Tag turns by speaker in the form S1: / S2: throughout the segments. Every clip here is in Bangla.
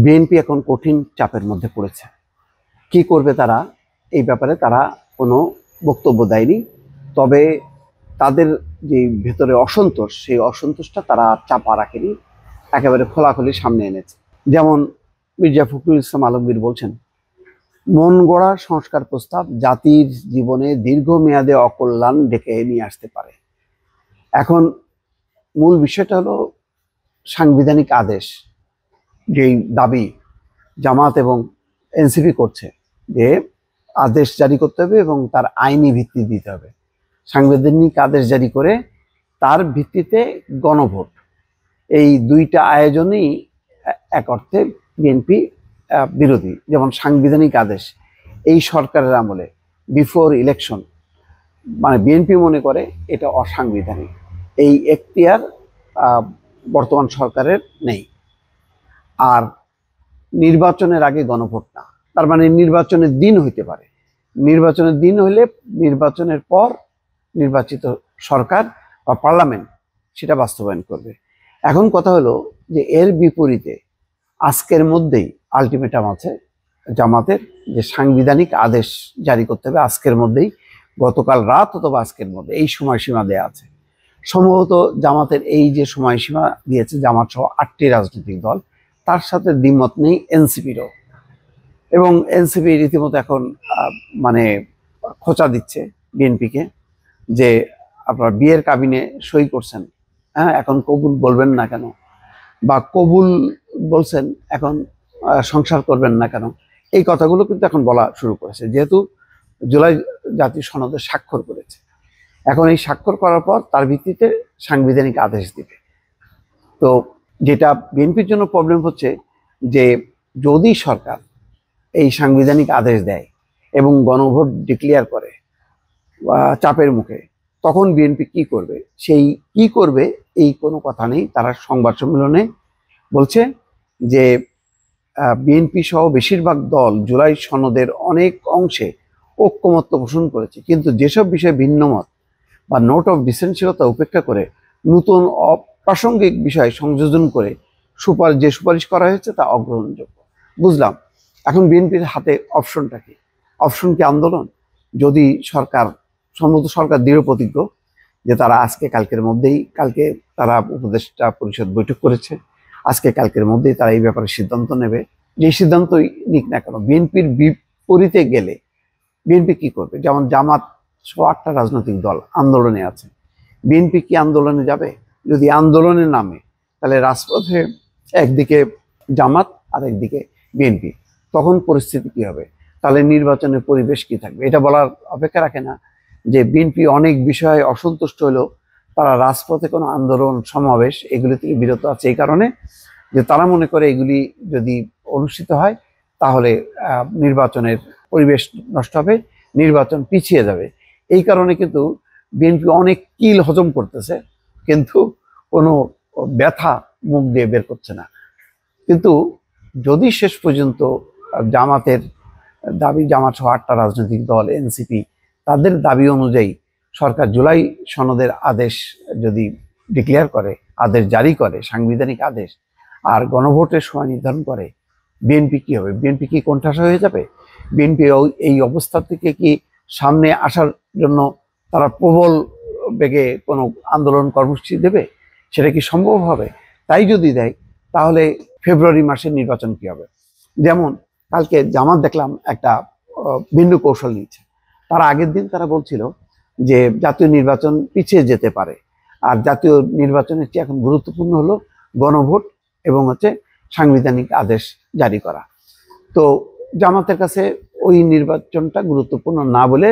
S1: বিএনপি এখন কঠিন চাপের মধ্যে পড়েছে। কি করবে তারা, এই ব্যাপারে তারা কোনো বক্তব্য দেয়নি। তবে তাদের যে ভেতরে অসন্তোষ, সেই অসন্তোষটা তারা চাপা রাখেনি, একেবারে খোলাখুলি সামনে এনেছে। যেমন মির্জা ফখরুল ইসলাম আলমগীর বলছেন, মন গড়া সংস্কার প্রস্তাব জাতির জীবনে দীর্ঘমেয়াদে অকল্যাণ ডেকে নিয়ে আসতে পারে। এখন মূল বিষয়টা হলো সাংবিধানিক আদেশ, যেই দাবি জামাত এবং এনসিপি করছে যে আদেশ জারি করতে হবে এবং তার আইনি ভিত্তি দিতে হবে। সাংবিধানিক আদেশ জারি করে তার ভিত্তিতে গণভোট, এই দুইটা আয়োজনই এক অর্থে বিএনপি বিরোধী। যেমন সাংবিধানিক আদেশ এই সরকারের আমলে বিফোর ইলেকশন, মানে বিএনপি মনে করে এটা অসাংবিধানিক। এই এখতিয়ার বর্তমান সরকারের নেই। আর নির্বাচনের আগে গণভোট না, তার মানে নির্বাচনের দিন হইতে পারে, নির্বাচনের দিন হইলে নির্বাচনের পর নির্বাচিত সরকার বা পার্লামেন্ট সেটা বাস্তবায়ন করবে। এখন কথা হলো যে এর বিপরীতে আজকের মধ্যেই আলটিমেটাম আছে জামাতের, যে সাংবিধানিক আদেশ জারি করতে হবে আজকের মধ্যেই, গতকাল রাত অথবা আজকের মধ্যে, এই সময়সীমা দেয়া আছে। সম্ভবত জামাতের এই যে সময়সীমা দিয়েছে জামাত সহ 8টি রাজনৈতিক দল, তার সাথে দ্বিমত নেই এনসিপিরও। এবং এনসিপি রীতিমতো এখন মানে খোঁচা দিচ্ছে বিএনপিকে যে আপনারা বিয়ের কাবিনে সই করছেন, হ্যাঁ, এখন কবুল বলবেন না কেন, বা কবুল বলছেন এখন সংসার করবেন না কেন। এই কথাগুলো কিন্তু এখন বলা শুরু করেছে, যেহেতু জুলাই জাতীয় সনদে স্বাক্ষর করেছে। এখন এই স্বাক্ষর করার পর তার ভিত্তিতে সাংবিধানিক আদেশ দিবে। তো যেটা বিএনপির জন্য প্রবলেম হচ্ছে যে যদি সরকার এই সাংবিধানিক আদেশ দেয় এবং গণভোট ডিক্লেয়ার করে চাপের মুখে, তখন বিএনপি কি করবে, সেই কি করবে এই কোনো কথা নেই। তারা সংবাদ সম্মেলনে বলছে যে বিএনপি সহ বেশিরভাগ দল জুলাই সনদের অনেক অংশে ঐক্যমত্য পোষণ করেছে, কিন্তু যেসব বিষয়ে ভিন্নমত বা নোট অফ ডিসেন্সিয়তা উপেক্ষা করে নতুন অপ্রাসঙ্গিক বিষয় সংযোজন করে যে সুপারিশ করা হয়েছে তা অগ্রহণযোগ্য। বুঝলাম, এখন বিএনপির হাতে অপশনটা কি? অপশন কি আন্দোলন? যদি সরকার, সম্ভবত সরকার দৃঢ় প্রতিজ্ঞ যে তারা আজকে কালকের মধ্যেই, কালকে তারা উপদেষ্টা পরিষদ বৈঠক করেছে, আজকে কালকের মধ্যেই তারা এই ব্যাপারে সিদ্ধান্ত নেবে। যে সিদ্ধান্তই নিক না কেন, বিএনপির বিপরীতে গেলে বিএনপি কি করবে? যেমন জামাত সহ 8টা রাজনৈতিক দল আন্দোলনে আছে, বিএনপি কি আন্দোলনে যাবে? যদি আন্দোলনের নামে, তাহলে রাজপথে একদিকে জামাত আর একদিকে বিএনপি, তখন পরিস্থিতি কি হবে? তাহলে নির্বাচনের পরিবেশ কি থাকবে? এটা বলার অপেক্ষা রাখে না যে বিএনপি অনেক বিষয়ে অসন্তুষ্ট হলেও তারা রাজপথে কোনো আন্দোলন সমাবেশ এগুলি থেকে বিরত আছে, এই কারণে যে তারা মনে করে এগুলি যদি অনুষ্ঠিত হয় তাহলে নির্বাচনের পরিবেশ নষ্ট হবে, নির্বাচন পিছিয়ে যাবে। এই কারণে কিন্তু বিএনপি অনেক কিল হজম করতেছে, কিন্তু কোনো ব্যথা মুখ দিয়ে বের করছে না। কিন্তু যদি শেষ পর্যন্ত জামাতের দাবি, জামাত সহ 8টা রাজনৈতিক দল, এনসিপি, তাদের দাবি অনুযায়ী সরকার জুলাই সনদের আদেশ যদি ডিক্লেয়ার করে, আদেশ জারি করে, সাংবিধানিক আদেশ, আর গণভোটের সময় নির্ধারণ করে, বিএনপি কি হবে? বিএনপি কি কোণঠাসা হয়ে যাবে? বিএনপি এই অবস্থা থেকে কি সামনে আসার জন্য তারা প্রবল বেগে কোনো আন্দোলন কর্মসূচি দেবে? সেটা কি সম্ভব হবে? তাই যদি দেয় তাহলে ফেব্রুয়ারি মাসে নির্বাচন কি হবে? যেমন কালকে জামাত দেখলাম একটা ভিন্ন কৌশল নিচ্ছে। তার আগের দিন তারা বলছিল যে জাতীয় নির্বাচন পিছিয়ে যেতে পারে, আর জাতীয় নির্বাচনের চেয়ে এখন গুরুত্বপূর্ণ হলো গণভোট এবং সাংবিধানিক আদেশ জারি করা। তো জামাতের কাছে ওই নির্বাচনটা গুরুত্বপূর্ণ না বলে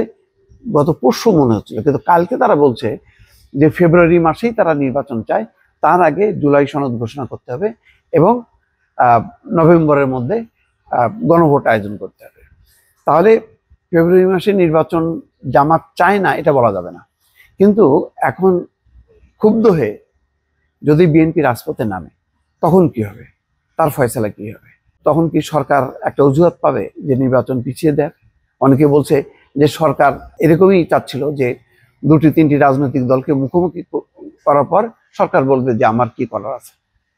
S1: গত পরশু মনে হচ্ছিল, কিন্তু কালকে তারা বলছে যে ফেব্রুয়ারি মাসেই তারা নির্বাচন চায়, তার আগে জুলাই সনদ ঘোষণা করতে হবে এবং নভেম্বরের মধ্যে গণভোট আয়োজন করতে হবে। তাহলে ফেব্রুয়ারি মাসে নির্বাচন জামাত চায় না এটা বলা যাবে না, কিন্তু এখন ক্ষুব্ধ হয়ে যদি বিএনপি রাজপথে নামে তখন কি হবে? তার ফয়সালা কি হবে? তখন কি সরকার একটা অজুহাত পাবে যে নির্বাচন পিছিয়ে দেয়? অনেকে বলছে যে সরকার এরকমই চাচ্ছিল যে 2-3টি রাজনৈতিক দলকে মুখোমুখি করার পর সরকার বলবে যে আমার কি করার আছে।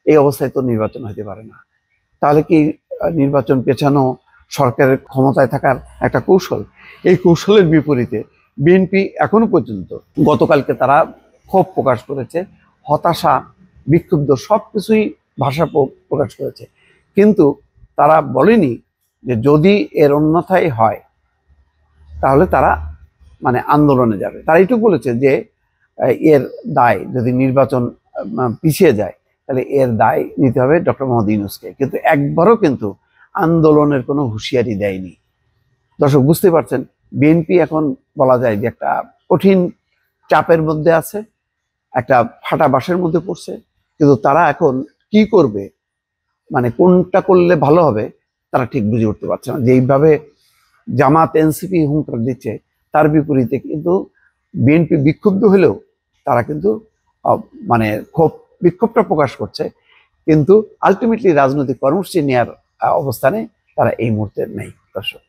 S1: এই অবস্থায় তো নির্বাচন হতে পারে না। তাহলে কি নির্বাচন পেছানো সরকারের ক্ষমতায় থাকার একটা কৌশল? এই কৌশলের বিপরীতে বিএনপি এখনো পর্যন্ত, গতকালকে তারা ক্ষোভ প্রকাশ করেছে, হতাশা, বিক্ষুব্ধ সবকিছুই ভাষা প্রকাশ করেছে, কিন্তু তারা বলেনি যে যদি এর অন্যথায় হয় তাহলে তারা মানে আন্দোলনে যাবে। তারা এইটুকু বলেছে যে এর দায় যদি নির্বাচন পিছিয়ে যায় তাহলে এর দায় নিতে হবে ডক্টর মোহাম্মদ ইউনূসকে, কিন্তু একবারও কিন্তু আন্দোলনের কোনো হুঁশিয়ারি দেয়নি। দর্শক বুঝতে পারছেন, বিএনপি এখন বলা যায় যে একটা কঠিন চাপের মধ্যে আছে, একটা ফাটা বাঁশের মধ্যে পড়ছে, কিন্তু তারা এখন কি করবে, মানে কোনটা করলে ভালো হবে তারা ঠিক বুঝে উঠতে পারছে না। যেইভাবে জামাত এনসিপি হুঙ্কার দিচ্ছে তার বিপরীতে কিন্তু বিএনপি বিক্ষুব্ধ হলেও তারা কিন্তু মানে বিক্ষোভটা প্রকাশ করছে, কিন্তু আলটিমেটলি রাজনৈতিক কর্মসূচি নেওয়ার অবস্থানে তারা এই মুহূর্তে নেই। দর্শক।